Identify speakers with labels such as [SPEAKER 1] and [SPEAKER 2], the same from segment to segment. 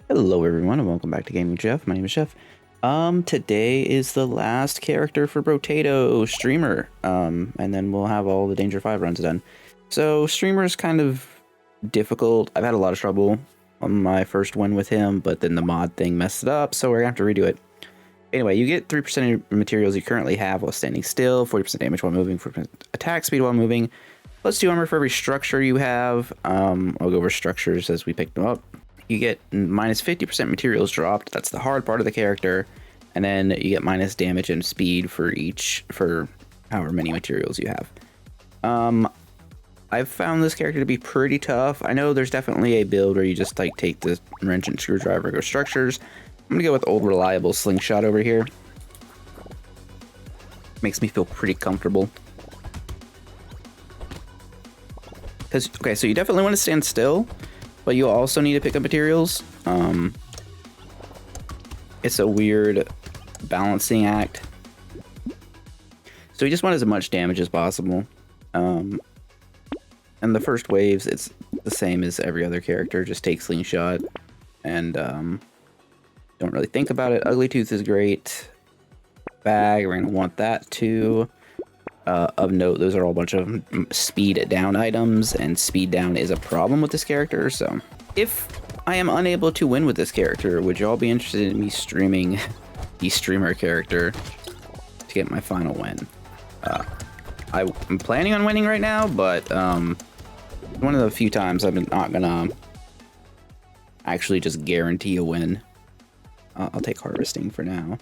[SPEAKER 1] Hello everyone and welcome back to Gaming Jeff. My name is Jeff. Today is the last character for Brotato, Streamer. And then we'll have all the Danger 5 runs done. So Streamer is kind of difficult. I've had a lot of trouble on my first one with him, but then the mod thing messed it up, so we're gonna have to redo it. Anyway, you get 3% of your materials you currently have while standing still, 40% damage while moving, 40% attack speed while moving, plus 2 armor for every structure you have. I'll go over structures as we pick them up. You get minus 50% materials dropped. That's the hard part of the character. And then you get minus damage and speed for however many materials you have. I've found this character to be pretty tough. I know there's definitely a build where you just like take the wrench and screwdriver, go structures. I'm gonna go with old reliable slingshot over here. Makes me feel pretty comfortable. Okay, so you definitely want to stand still, but you also need to pick up materials. It's a weird balancing act. So you just want as much damage as possible. And the first waves, it's the same as every other character. Just take slingshot and don't really think about it. Ugly Tooth is great. Bag, we're gonna want that too. Of note, those are all a bunch of speed down items, and speed down is a problem with this character. So if I am unable to win with this character, would y'all be interested in me streaming the Streamer character to get my final win? I'm planning on winning right now, but one of the few times I'm not gonna actually just guarantee a win. I'll take harvesting for now.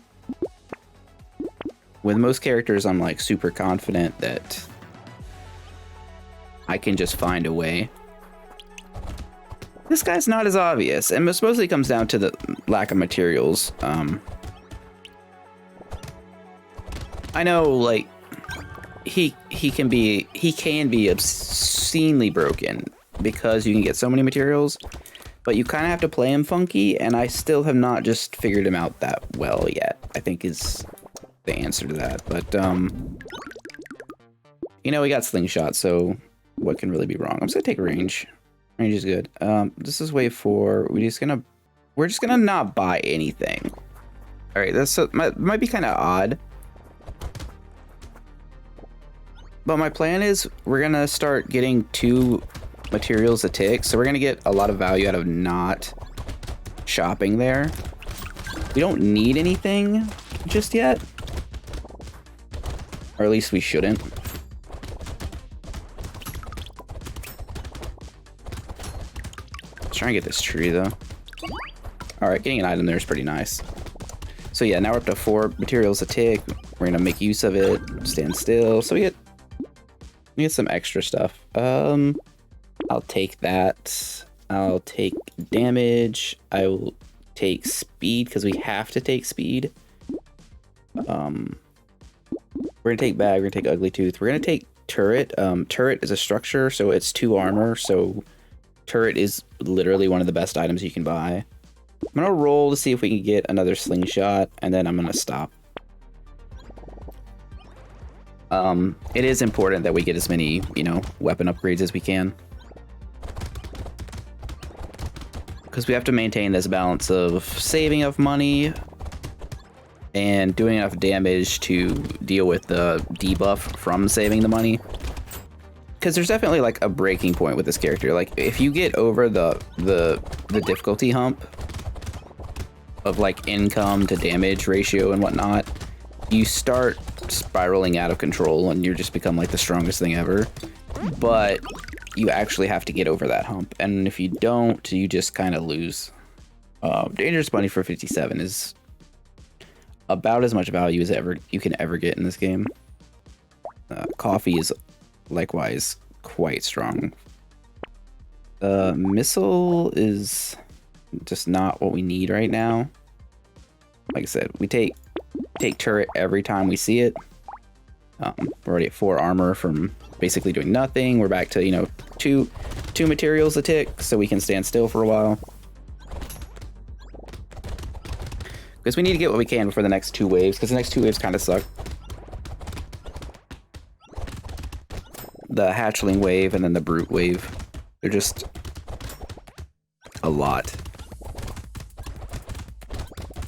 [SPEAKER 1] With most characters, I'm like super confident that I can just find a way. This guy's not as obvious, and this mostly comes down to the lack of materials. I know, like, he can be obscenely broken because you can get so many materials, but you kind of have to play him funky, and I still have not just figured him out that well yet, I think is the answer to that. But you know, we got slingshot, so what can really be wrong? I'm just gonna take range. Range is good. This is wave 4. We're just gonna not buy anything. All right, this might be kind of odd, but my plan is we're gonna start getting 2 materials a tick, so we're gonna get a lot of value out of not shopping there. We don't need anything just yet. Or at least we shouldn't. Let's try and get this tree, though. Alright, getting an item there is pretty nice. So yeah, now we're up to 4 materials a tick. We're gonna make use of it, stand still. So we get some extra stuff. I'll take that. I'll take damage. I will take speed, because we have to take speed. We're gonna take bag, we're gonna take ugly tooth, we're gonna take turret. Turret is a structure, so it's 2 armor, so turret is literally one of the best items you can buy. I'm gonna roll to see if we can get another slingshot, and then I'm gonna stop. It is important that we get as many, you know, weapon upgrades as we can, because we have to maintain this balance of saving enough money and doing enough damage to deal with the debuff from saving the money. Because there's definitely like a breaking point with this character. Like if you get over the difficulty hump of like income to damage ratio and whatnot, you start spiraling out of control and you just become like the strongest thing ever. But you actually have to get over that hump, and if you don't, you just kind of lose. Dangerous money for 57 is about as much value as you can ever get in this game. Coffee is likewise quite strong. Missile is just not what we need right now. Like I said, we take turret every time we see it. We're already at 4 armor from basically doing nothing. We're back to, you know, two materials a tick, so we can stand still for a while. Because we need to get what we can before the next 2 waves, because the next 2 waves kind of suck. The hatchling wave and then the brute wave. They're just a lot.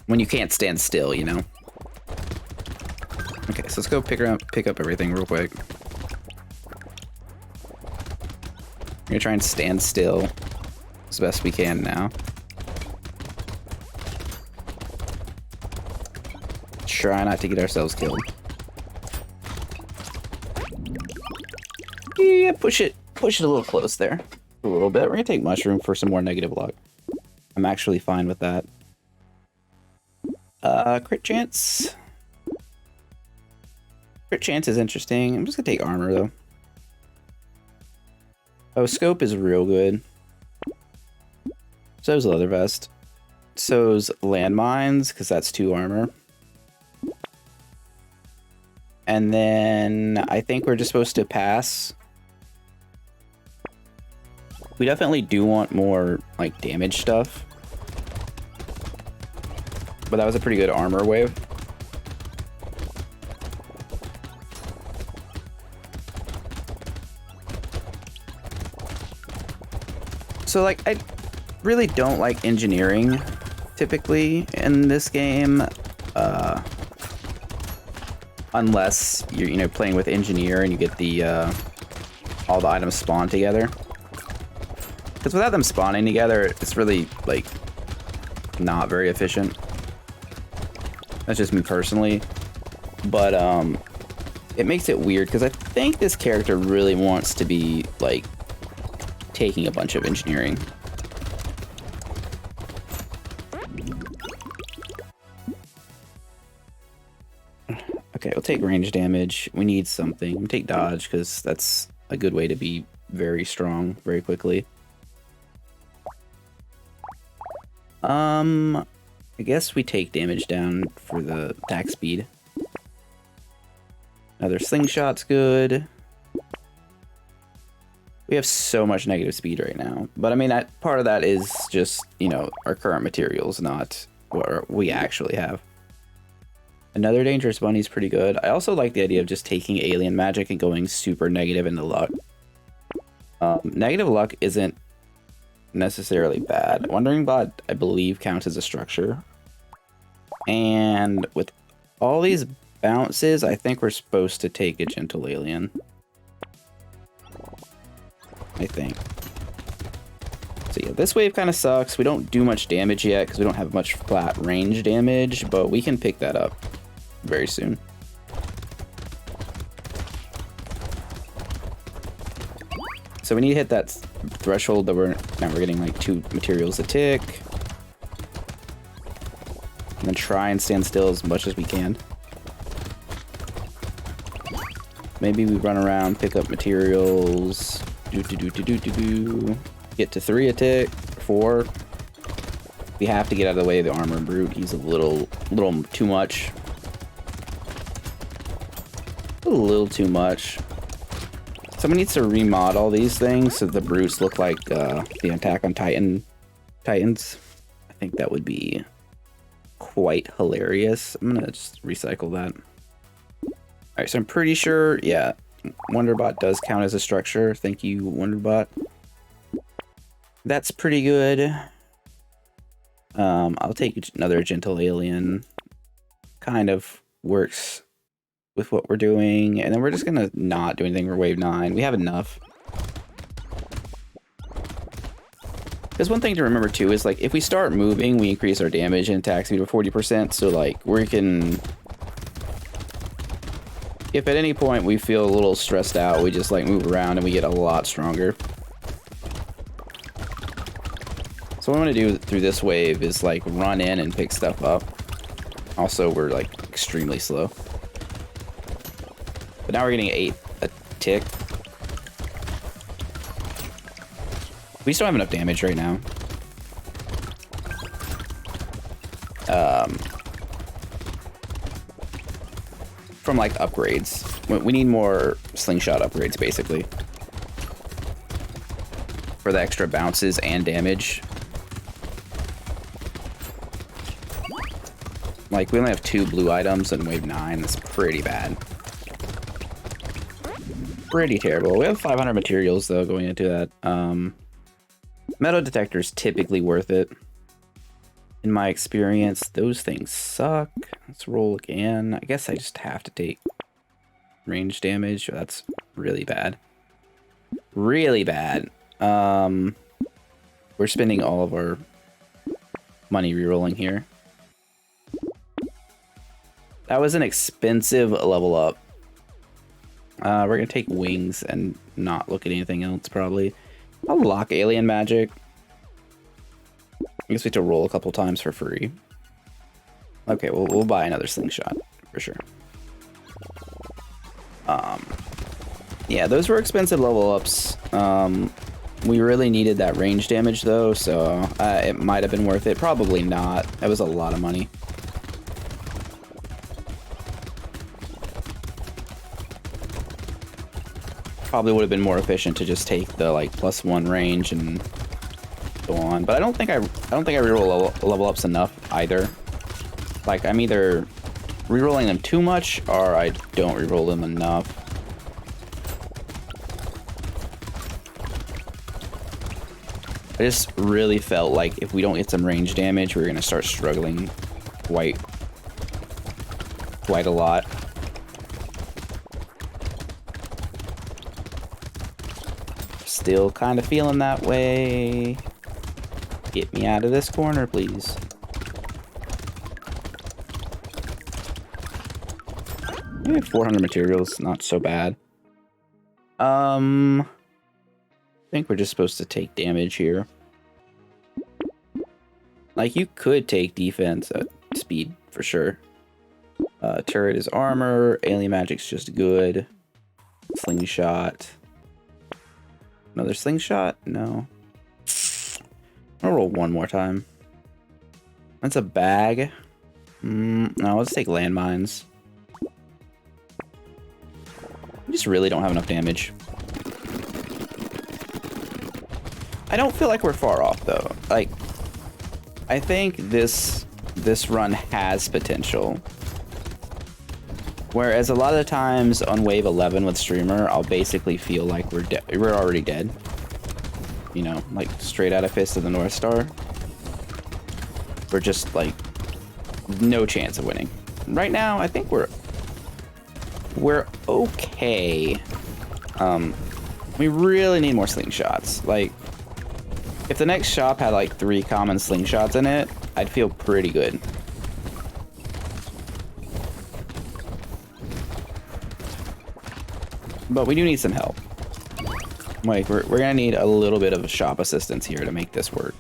[SPEAKER 1] When you can't stand still, you know? Okay, so let's go pick up everything real quick. We're gonna try and stand still as best we can now. Try not to get ourselves killed. Yeah, push it a little close there. A little bit. We're gonna take mushroom for some more negative luck. I'm actually fine with that. Crit chance. Crit chance is interesting. I'm just gonna take armor though. Oh, scope is real good. So's leather vest. So's landmines, because that's 2 armor. And then I think we're just supposed to pass. We definitely do want more like damage stuff. But that was a pretty good armor wave. So like I really don't like engineering typically in this game. Unless you're playing with engineer and you get the all the items spawn together. Because without them spawning together, it's really like not very efficient. That's just me personally. But it makes it weird because I think this character really wants to be like taking a bunch of engineering. Okay, we'll take range damage. We need something. We'll take dodge because that's a good way to be very strong very quickly. I guess we take damage down for the attack speed. Another slingshot's good. We have so much negative speed right now. But I mean, part of that is just, our current materials, not what we actually have. Another dangerous bunny is pretty good. I also like the idea of just taking alien magic and going super negative into luck. Negative luck isn't necessarily bad. Wandering Bot, I believe, counts as a structure. And with all these bounces, I think we're supposed to take a gentle alien. I think. So yeah, this wave kind of sucks. We don't do much damage yet because we don't have much flat range damage, but we can pick that up very soon. So we need to hit that threshold that we're getting like 2 materials a tick. And then try and stand still as much as we can. Maybe we run around, pick up materials. Get to 3 a tick, 4. We have to get out of the way of the armor brute. He's a little too much. A little too much. Someone needs to remod all these things so the brutes look like the Attack on Titans. I think that would be quite hilarious. I'm gonna just recycle that. Alright, so I'm pretty sure, yeah, Wonderbot does count as a structure. Thank you, Wonderbot. That's pretty good. I'll take another gentle alien. Kind of works with what we're doing. And then we're just gonna not do anything for wave 9. We have enough. There's one thing to remember too is like if we start moving, we increase our damage and attack speed by 40%. So like we can, if at any point we feel a little stressed out, we just like move around and we get a lot stronger. So what I'm gonna do through this wave is like run in and pick stuff up. Also, we're like extremely slow. But now we're getting 8 a tick. We just don't have enough damage right now. From like upgrades. We need more slingshot upgrades basically. For the extra bounces and damage. Like we only have 2 blue items in wave 9. That's pretty bad. Pretty terrible. We have 500 materials though going into that. Metal detector is typically worth it In my experience, those things suck. Let's roll again. I guess I just have to take range damage. That's really bad. Really bad. We're spending all of our money rerolling here. That was an expensive level up. We're gonna take wings and not look at anything else, probably. I'll lock alien magic. I guess we have to roll a couple times for free. Okay, we'll buy another slingshot for sure. Yeah, those were expensive level ups. We really needed that range damage though, so it might have been worth it. Probably not. That was a lot of money. Probably would have been more efficient to just take the like +1 range and go on. But I don't think I reroll level ups enough either. Like I'm either rerolling them too much or I don't reroll them enough. I just really felt like if we don't get some range damage, we're gonna start struggling quite a lot. Still kind of feeling that way. Get me out of this corner, please. Maybe 400 materials, not so bad. I think we're just supposed to take damage here. Like, you could take defense at speed, for sure. Turret is armor, alien magic's just good. Slingshot. Another slingshot? No. I'll roll one more time. That's a bag. No, let's take landmines. We just really don't have enough damage. I don't feel like we're far off though. Like, I think this run has potential. Whereas a lot of the times on wave 11 with streamer, I'll basically feel like we're already dead. You know, like straight out of Fist of the North Star. We're just like no chance of winning. Right now, I think we're okay. We really need more slingshots. Like, if the next shop had like 3 common slingshots in it, I'd feel pretty good. But we do need some help. Like, we're gonna need a little bit of shop assistance here to make this work.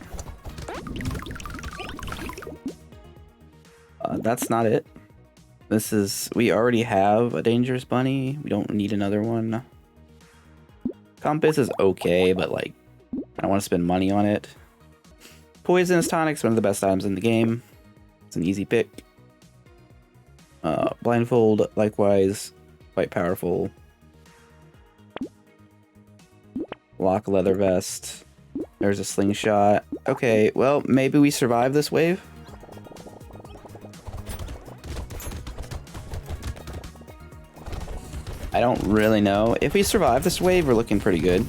[SPEAKER 1] That's not it. We already have a dangerous bunny. We don't need another one. Compass is okay, but like, I don't want to spend money on it. Poisonous tonic's one of the best items in the game. It's an easy pick. Blindfold, likewise, quite powerful. Lock leather vest. There's a slingshot. Okay, well, maybe we survive this wave. I don't really know. If we survive this wave, we're looking pretty good.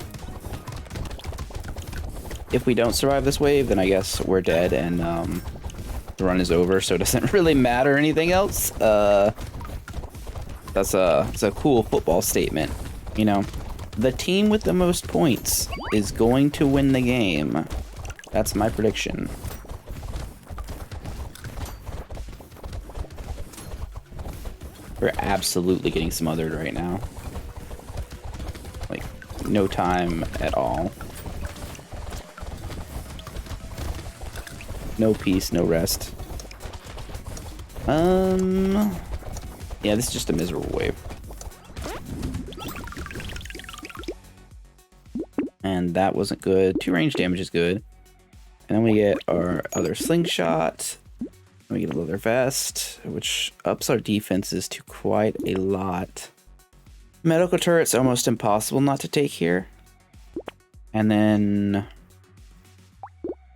[SPEAKER 1] If we don't survive this wave, then I guess we're dead and the run is over, so it doesn't really matter anything else. That's a cool football statement, you know. The team with the most points is going to win the game. That's my prediction. We're absolutely getting smothered right now. Like, no time at all. No peace, no rest. Yeah, this is just a miserable wave. And that wasn't good. 2 range damage is good. And then we get our other slingshot. We get a leather vest, which ups our defenses to quite a lot. Medical turret's almost impossible not to take here. And then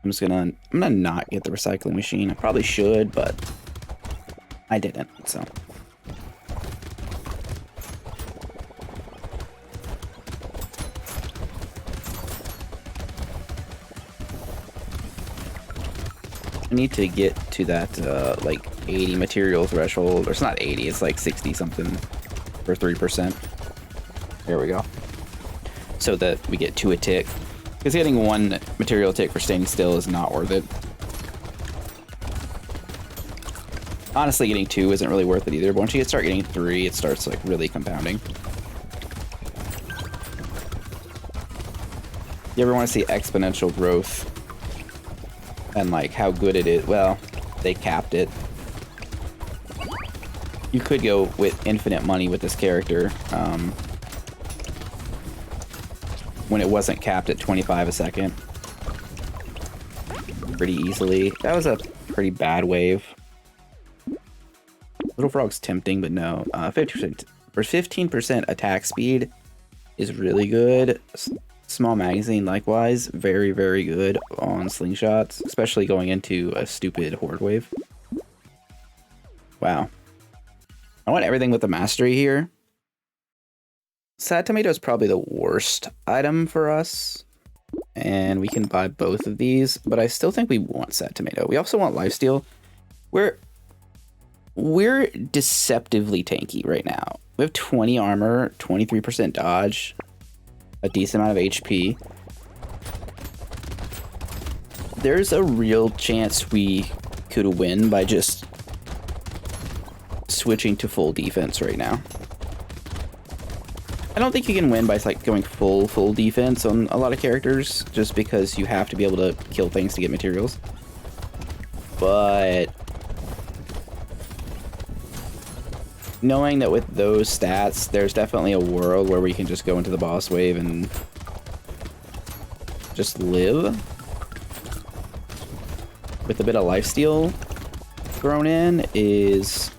[SPEAKER 1] I'm gonna not get the recycling machine. I probably should, but I didn't, so. I need to get to that, like, 80 material threshold. Or it's not 80, it's like 60 something for 3%. There we go. So that we get 2 a tick. Because getting 1 material tick for staying still is not worth it. Honestly, getting 2 isn't really worth it either, but once you start getting 3, it starts, like, really compounding. You ever want to see exponential growth? And, like, how good it is? Well, they capped it. You could go with infinite money with this character. When it wasn't capped at 25 a second. Pretty easily. That was a pretty bad wave. Little Frog's tempting, but no. 50% for 15% attack speed is really good. Small magazine, likewise, very, very good on slingshots, especially going into a stupid horde wave. Wow. I want everything with the mastery here. Sad Tomato is probably the worst item for us, and we can buy both of these, but I still think we want Sad Tomato. We also want Lifesteal. We're deceptively tanky right now. We have 20 armor, 23% dodge, a decent amount of HP. There's a real chance we could win by just switching to full defense right now. I don't think you can win by like going full defense on a lot of characters, just because you have to be able to kill things to get materials. But knowing that with those stats, there's definitely a world where we can just go into the boss wave and just live. With a bit of lifesteal thrown in, it's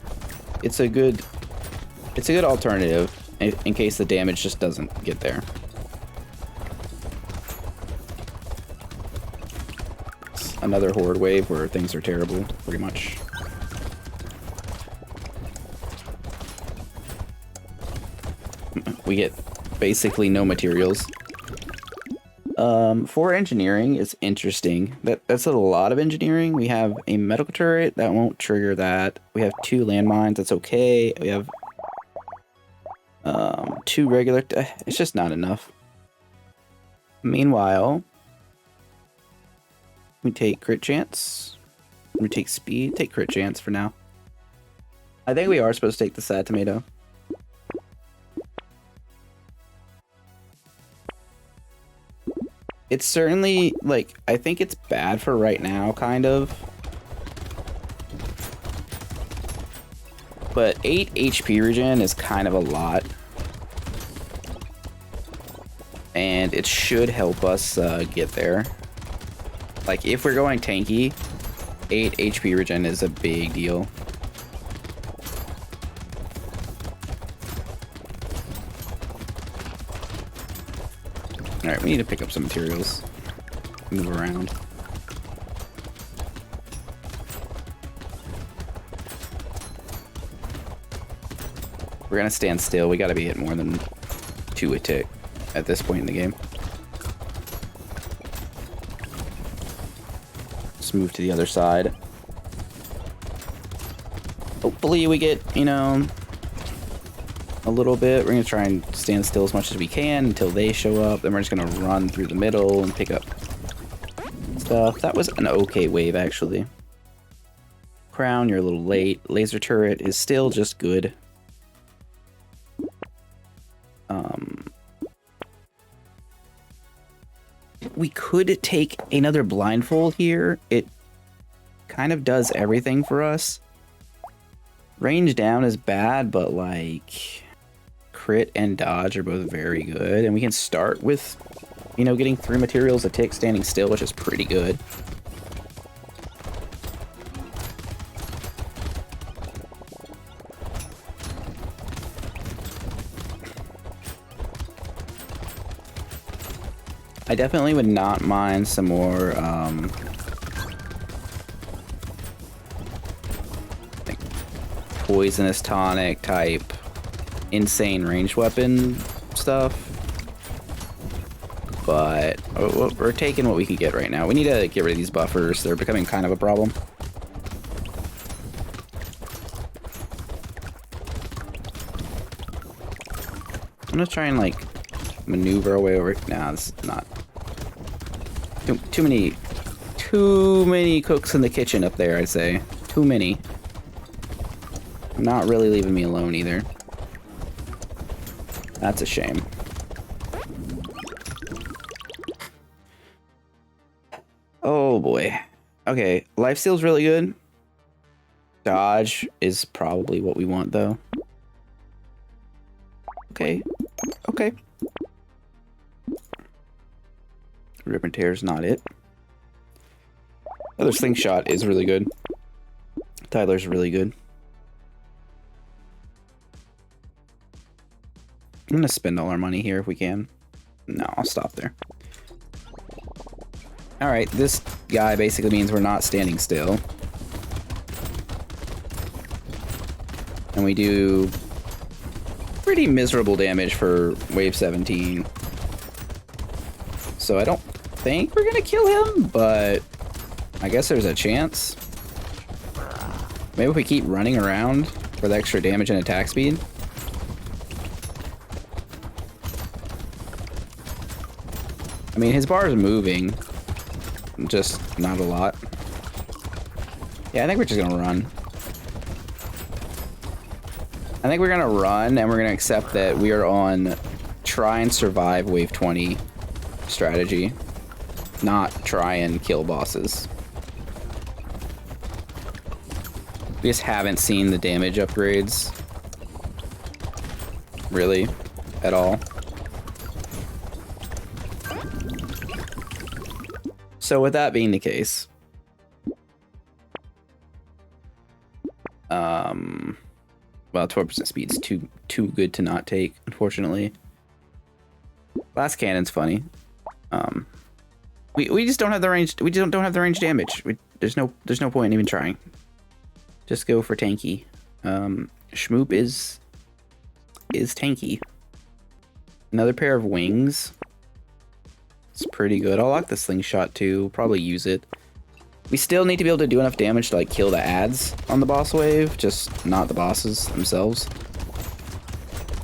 [SPEAKER 1] a good alternative in case the damage just doesn't get there. It's another horde wave where things are terrible, pretty much. We get basically no materials. 4 engineering is interesting. That's a lot of engineering. We have a medical turret that won't trigger that. We have 2 landmines. That's okay. We have 2 regular. It's just not enough. Meanwhile, we take crit chance. We take speed. Take crit chance for now. I think we are supposed to take the Sad Tomato. It's certainly, like, I think it's bad for right now, kind of. But 8 HP regen is kind of a lot. And it should help us get there. Like, if we're going tanky, 8 HP regen is a big deal. Alright, we need to pick up some materials. Move around. We're gonna stand still. We gotta be hit more than 2 a tick at this point in the game. Let's move to the other side. Hopefully we get, you know, a little bit. We're gonna try and stand still as much as we can until they show up. Then we're just gonna run through the middle and pick up stuff. That was an okay wave, actually. Crown, you're a little late. Laser turret is still just good. We could take another blindfold here. It kind of does everything for us. Range down is bad, but like crit and dodge are both very good. And we can start with, you know, getting 3 materials a tick standing still, which is pretty good. I definitely would not mind some more like poisonous tonic type insane ranged weapon stuff, but We're taking what we can get right now. We need to get rid of these buffers. They're becoming kind of a problem. I'm gonna try and, like, maneuver our way over. Nah, this is not. Too many cooks in the kitchen up there, I'd say. Too many. Not really leaving me alone either. That's a shame. Oh boy. Okay, lifesteal's really good. Dodge is probably what we want though. Okay. Okay. Rip and tear's not it. Other slingshot is really good. Tyler's really good. I'm gonna spend all our money here if we can. No, I'll stop there. Alright, this guy basically means we're not standing still. And we do pretty miserable damage for wave 17. So I don't think we're gonna kill him, but I guess there's a chance. Maybe if we keep running around for the extra damage and attack speed. I mean, his bar is moving, just not a lot. Yeah, I think we're just gonna run. I think we're gonna run, and we're gonna accept that we are on try and survive wave 20 strategy, not try and kill bosses. We just haven't seen the damage upgrades, really, at all. So with that being the case, well, 12% speed's too good to not take, unfortunately. Blast cannon's funny. We just don't have the range. We just don't have the range damage. There's no point in even trying. Just go for tanky. Schmoop is tanky. Another pair of wings. It's pretty good. I'll lock the slingshot too. Probably use it. We still need to be able to do enough damage to, like, kill the ads on the boss wave, just not the bosses themselves.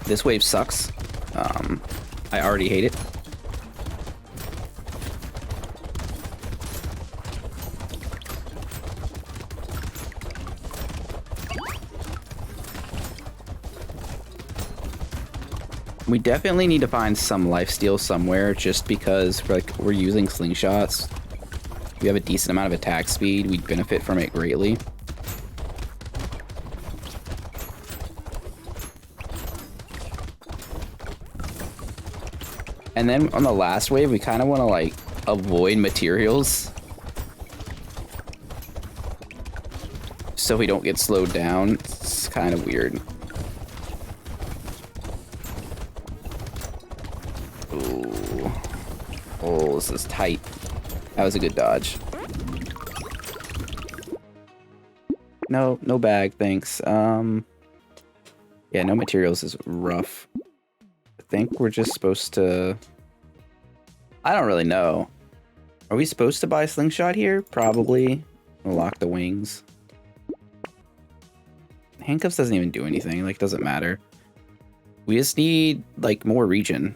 [SPEAKER 1] This wave sucks. I already hate it. We definitely need to find some lifesteal somewhere, just because we're using slingshots. We have a decent amount of attack speed. We'd benefit from it greatly. And then on the last wave, we kind of want to, like, avoid materials so we don't get slowed down. It's kind of weird. Ooh. Oh, this is tight. That was a good dodge. No bag, thanks. Yeah, no materials is rough. I think we're just supposed to... I don't really know. Are we supposed to buy slingshot here? Probably. We'll lock the wings. Handcuffs doesn't even do anything. Like, doesn't matter. We just need, like, more regen.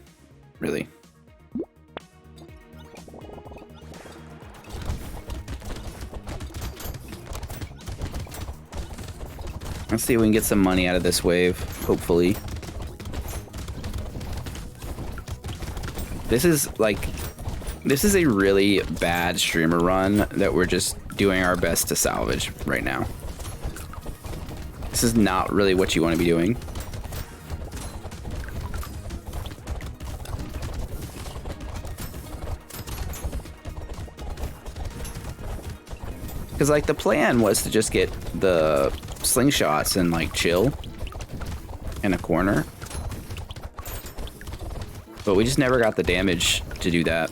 [SPEAKER 1] Really. Let's see if we can get some money out of this wave, hopefully. This is a really bad streamer run that we're just doing our best to salvage right now. This is not really what you want to be doing. Because, like, the plan was to just get the slingshots and, like, chill in a corner. But we just never got the damage to do that.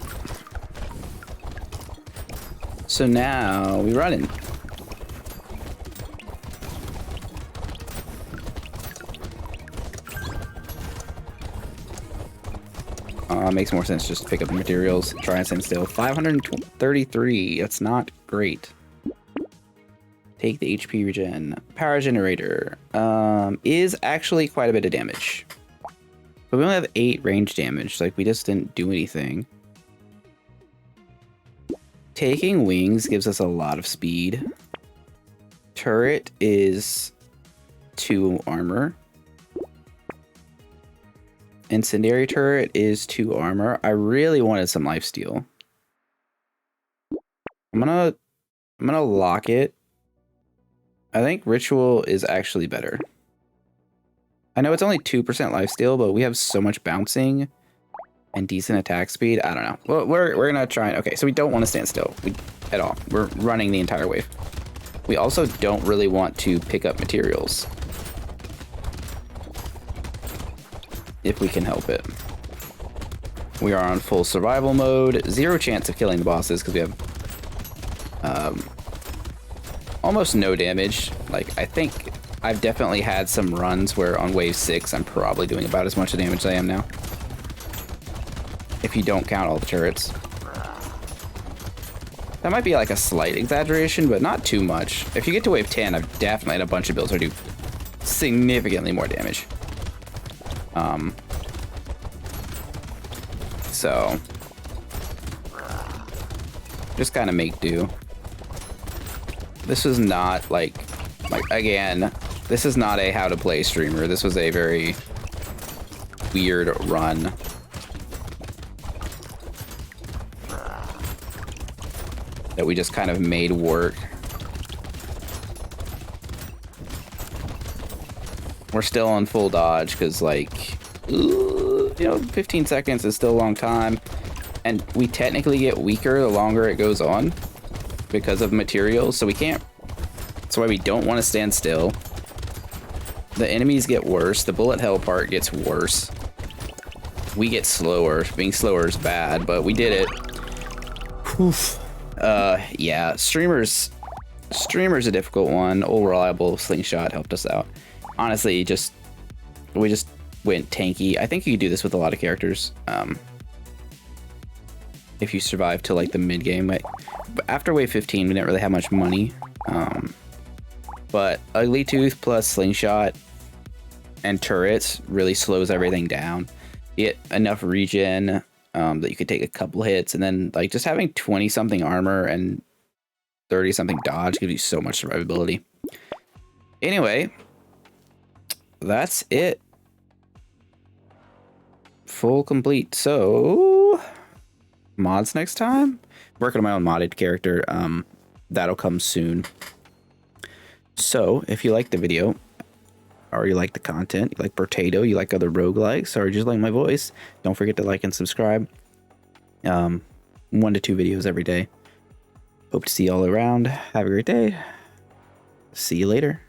[SPEAKER 1] So now we run in. Makes more sense just to pick up the materials. Try and stand still. 533. That's not great. Take the HP regen. Power generator. Is actually quite a bit of damage. But we only have 8 range damage. Like, we just didn't do anything. Taking wings gives us a lot of speed. Turret is 2 armor. Incendiary turret is 2 armor. I really wanted some lifesteal. I'm gonna lock it. I think ritual is actually better. I know it's only 2% lifesteal, but we have so much bouncing and decent attack speed. I don't know. Well, we're gonna try. Okay, so we don't want to stand still at all. We're running the entire wave. We also don't really want to pick up materials if we can help it. We are on full survival mode. 0 chance of killing the bosses because we have almost no damage. Like, I think I've definitely had some runs where on wave 6 I'm probably doing about as much damage as I am now, if you don't count all the turrets. That might be like a slight exaggeration, but not too much. If you get to wave 10, I've definitely had a bunch of builds that do significantly more damage. So just kind of make do. This was not like again, this is not a how to play streamer. This was a very weird run. That we just kind of made work. We're still on full dodge because, like, you know, 15 seconds is still a long time. And we technically get weaker the longer it goes on because of materials. So we can't. That's why we don't want to stand still. The enemies get worse. The bullet hell part gets worse. We get slower. Being slower is bad, but we did it. Oof. Yeah, streamer's a difficult one. Old reliable slingshot helped us out. Honestly, we just went tanky. I think you could do this with a lot of characters. If you survive to like the mid game. But after wave 15, we didn't really have much money. But Ugly Tooth plus slingshot and turrets really slows everything down. You get enough regen that you could take a couple hits, and then like just having 20 something armor and 30 something dodge gives you so much survivability. Anyway, that's it. Full complete. So mods next time. Working on my own modded character. That'll come soon. So if you like the video, or you like the content, you like Brotato, you like other roguelikes, or you just like my voice, don't forget to like and subscribe. 1 to 2 videos every day. Hope to see you all around. Have a great day. See you later.